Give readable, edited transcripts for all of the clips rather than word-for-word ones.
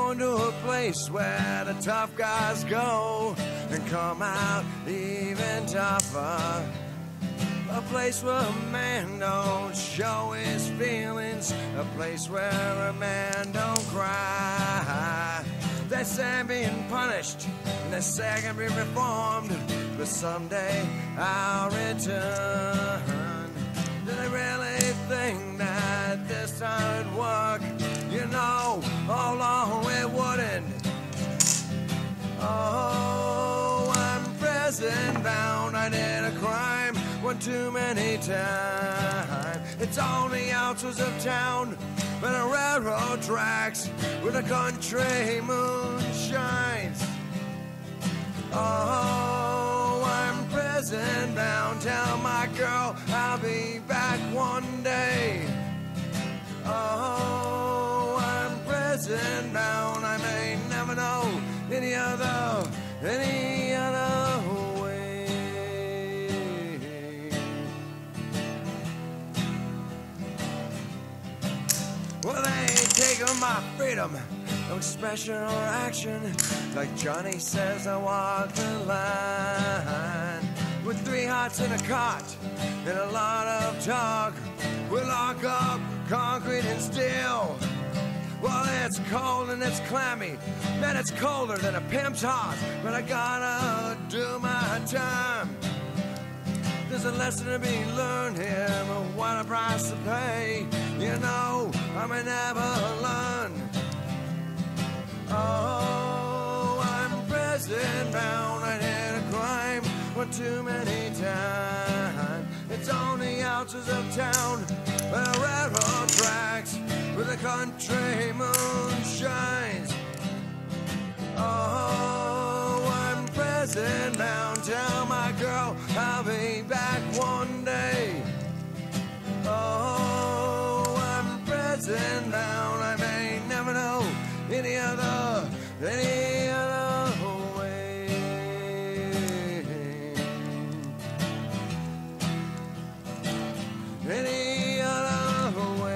going to a place where the tough guys go and come out even tougher. A place where a man don't show his feelings. A place where a man don't cry. They say being punished, and they say I can be reformed, but someday I'll return. Do they really think that this time would work? You know, all along it wouldn't. Oh, I'm prison bound. I did a crime one too many times. It's on the outskirts of town, but the railroad tracks where the country moon shines. Oh, I'm prison bound. Tell my girl I'll be back one day. Oh, I'm prison bound. I may never know any other way. Well, they ain't taking my freedom, no expression or action. Like Johnny says, I walk the line. With 3 hearts in a cot and a lot of talk, we lock up concrete and steel. Well, it's cold and it's clammy. Man, it's colder than a pimp's heart. But I gotta do my time. There's a lesson to be learned here, but what a price to pay. You know, I may never learn. Oh, I'm prison bound. I did a crime one too many times. It's on the outskirts of town, where the railroad tracks, where the country moon shines. Oh, I'm prison bound. Tell my girl I'll be back one day. Oh, I'm prison bound. I may never know any other way. Any other way.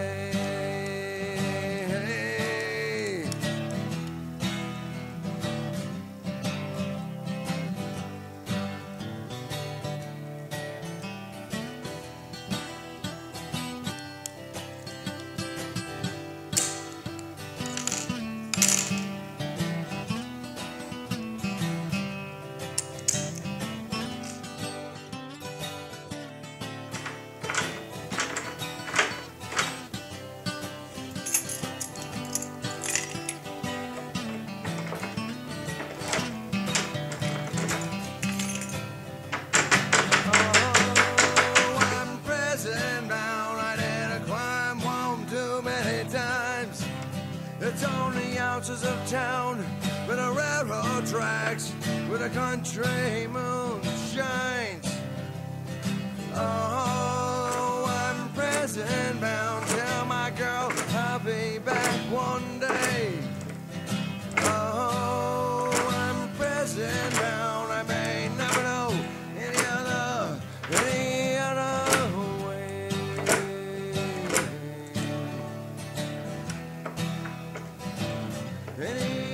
It's on the outskirts of town, where the railroad tracks, where the country moon shines. Oh, I'm prison bound. Tell my girl I'll be back one day. Oh, I'm prison bound. I may never know any other way. Any